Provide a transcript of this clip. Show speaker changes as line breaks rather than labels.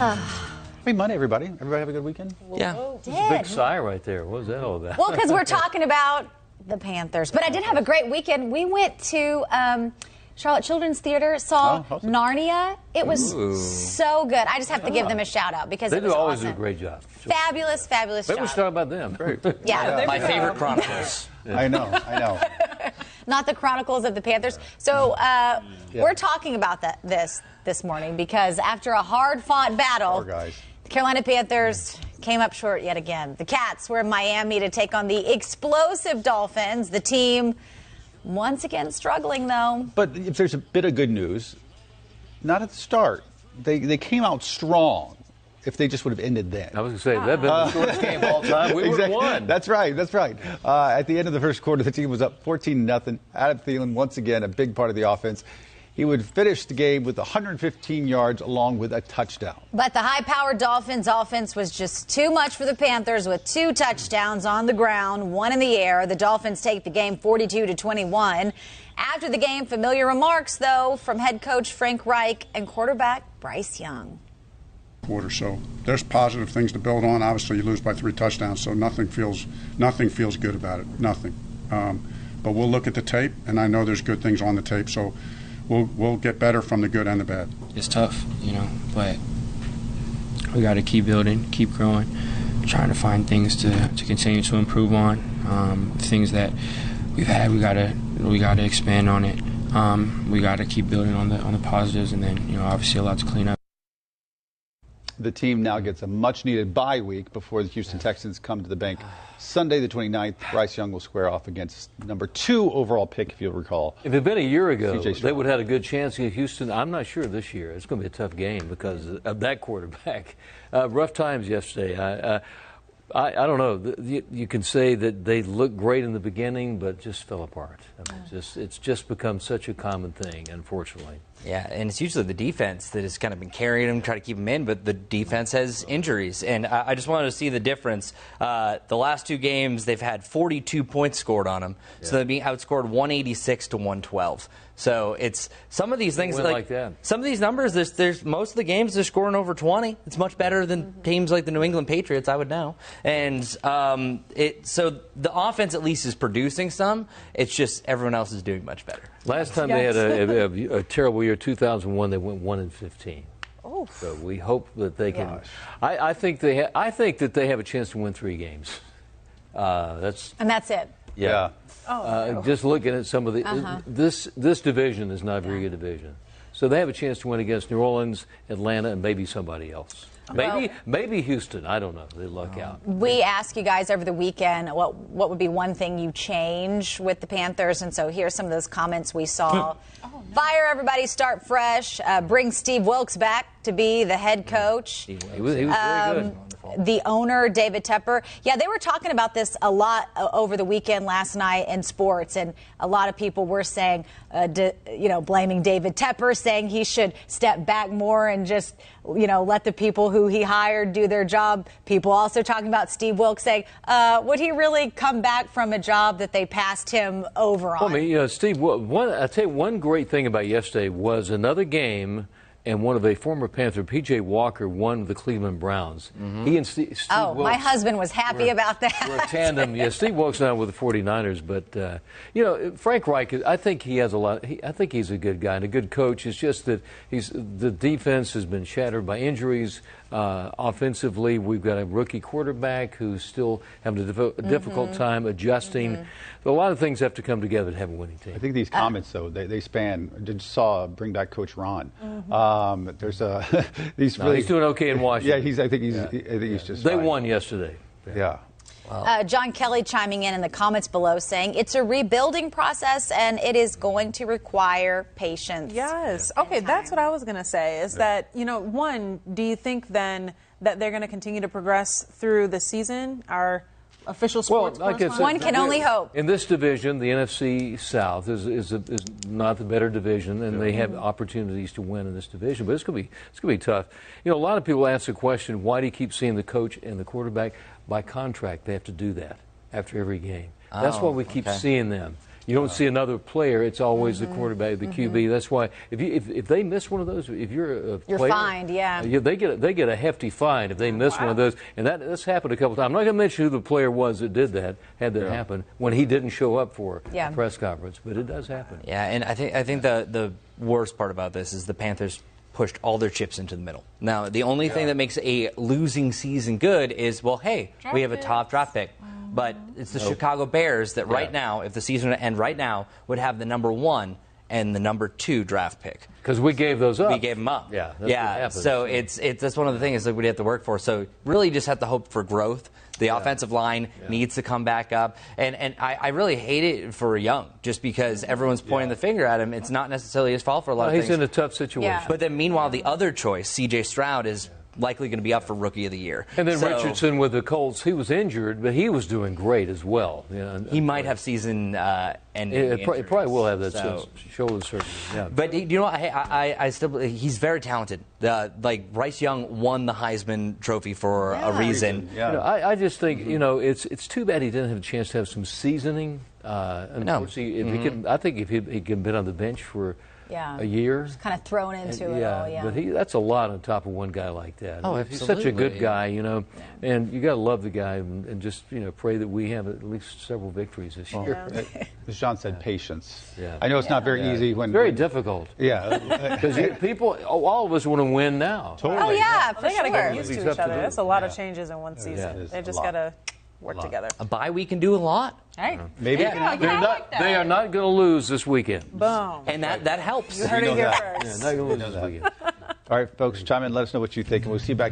Happy Monday, everybody. Everybody have a good weekend?
Yeah.
It's a
big sigh right there. What was that all about?
Well, because we're talking about the Panthers. But I did have a great weekend. We went to Charlotte Children's Theater, saw Narnia. It was so good. I just have to give them a shout out because it was
always
awesome.
do a great job.
Fabulous job.
Maybe we should talk about them.
Yeah.
My favorite Chronicles.
I know.
Not the Chronicles of the Panthers. So we're talking about this morning because after a hard-fought battle, the Carolina Panthers came up short yet again. The Cats were in Miami to take on the explosive Dolphins. The team once again struggling, though.
But if there's a bit of good news, not at the start. They came out strong. If they just would have ended then.
I was going to say, that'd been the shortest game of all time. We would have won.
That's right. At the end of the first quarter, the team was up 14-0. Adam Thielen, once again, a big part of the offense. He would finish the game with 115 yards along with a touchdown.
But the high-powered Dolphins offense was just too much for the Panthers with 2 touchdowns on the ground, 1 in the air. The Dolphins take the game 42-21. After the game, familiar remarks, though, from head coach Frank Reich and quarterback Bryce Young.
So there's positive things to build on. Obviously, you lose by 3 touchdowns, so nothing feels good about it. Nothing. But we'll look at the tape, and I know there's good things on the tape, so we'll get better from the good and the bad.
It's tough, but we got to keep building, keep growing, trying to find things to continue to improve on. Things that we've had, we got to expand on it. We got to keep building on the positives, and then obviously a lot to clean up.
The team now gets a much-needed bye week before the Houston Texans come to the bank. Sunday, the 29th, Bryce Young will square off against number 2 overall pick, if you'll recall.
If it had been a year ago, they would have had a good chance against Houston. I'm not sure this year. It's going to be a tough game because of that quarterback. Rough times yesterday. I don't know. You can say that they looked great in the beginning, but just fell apart. It's just become such a common thing, unfortunately.
Yeah, and it's usually the defense that has kind of been carrying them, try to keep them in, but the defense has injuries. And I just wanted to see the difference. The last 2 games, they've had 42 points scored on them. Yeah. So they're being outscored 186-112. So it's some of these things like that. Some of these numbers, there's most of the games they're scoring over 20. It's much better than teams like the New England Patriots, I would know. And so the offense at least is producing some. It's just everyone else is doing much better.
Last time they had a terrible year, 2001, they went 1-15. Oh. So we hope that they can. I think that they have a chance to win 3 games.
And that's it.
Yeah. Just looking at some of the this division is not a very good division, so they have a chance to win against New Orleans, Atlanta, and maybe somebody else. Maybe Houston. I don't know. They luck out.
We asked you guys over the weekend what would be one thing you change with the Panthers, and so here's some of those comments we saw. Fire everybody, start fresh. Bring Steve Wilkes back to be the head coach.
He was very good.
The owner, David Tepper. Yeah, they were talking about this a lot over the weekend last night in sports, and a lot of people were saying, blaming David Tepper, saying he should step back more and just, let the people who he hired do their job. People also talking about Steve Wilkes saying, would he really come back from a job that they passed him over on?
Well, Steve, I tell you, one great thing about yesterday was another game. And one of a former Panther, P.J. Walker, won the Cleveland Browns. He and Steve Wilkes,
my husband was happy about that.
We're a tandem. Yeah, Steve Wilkes now with the 49ers. But, Frank Reich, I think he has a lot. I think he's a good guy and a good coach. It's just that the defense has been shattered by injuries. Offensively, we've got a rookie quarterback who's still having a difficult time adjusting. So a lot of things have to come together to have a winning team.
I think these comments, though, they span. I just saw bring back Coach Ron. There's he's
doing okay in Washington.
Yeah, I think he's just.
They
fine.
won yesterday.
Yeah.
John Kelly chiming in the comments below saying it's a rebuilding process and it is going to require patience.
Yes. Okay, that's what I was going to say is that, one, do you think then that they're going to continue to progress through the season? Our official sports
one can only hope.
In this division, the NFC South is not the better division, and they have opportunities to win in this division. But it's going to be tough. A lot of people ask the question, why do you keep seeing the coach and the quarterback? By contract, they have to do that after every game. That's why we keep seeing them. You don't see another player. It's always the quarterback, the QB. That's why if they miss one of those, if you're a player,
you're fined. Yeah,
they get a hefty fine if they miss one of those. And that's happened a couple times. I'm not going to mention who the player was that did that, had that happen when he didn't show up for a press conference. But it does happen.
Yeah, and I think the worst part about this is the Panthers pushed all their chips into the middle. Now, the only thing that makes a losing season good is, well, hey, we have a top draft pick. But it's the Chicago Bears that right now, if the season were to end right now, would have the number 1 and the number 2 draft pick.
Because we gave those up.
We gave them up.
Yeah, that's what happens.
So that's one of the things that we have to work for. So really just have to hope for growth. The offensive line needs to come back up. And I really hate it for Young, just because everyone's pointing the finger at him. It's not necessarily his fault for a lot of things.
He's in a tough situation.
Yeah.
But then meanwhile, the other choice, C.J. Stroud, is likely going to be up for Rookie of the Year.
And then Richardson with the Colts, he was injured, but he was doing great as well.
He might have season-ending injuries.
It probably will have that shoulder surgery. Yeah.
But you know what? I still he's very talented. Like Bryce Young won the Heisman Trophy for a reason.
Yeah.
You know, I just think it's too bad he didn't have a chance to have some seasoning. Unfortunately, if he could, I think if he could been on the bench for a year.
Just kind of thrown into it all,
but that's a lot on top of one guy like that.
Oh,
He's such a good guy, and you got to love the guy and just, pray that we have at least several victories this year.
As John said, patience.
Yeah.
I know it's not very easy when...
Very difficult.
Yeah.
Because people, all of us want to win now.
Totally.
Oh, yeah, for
They got to get used
He's
to
up
each
to
other.
do.
That's a lot of changes in one season.
Yeah,
They just got to work together.
A bye week can do a lot.
Hey.
Maybe
They
They are not going to lose this weekend.
Boom.
And that helps.
You heard it here
that.
first.
Not going to lose this weekend.
All right, folks, chime in. Let us know what you think, and we'll see you back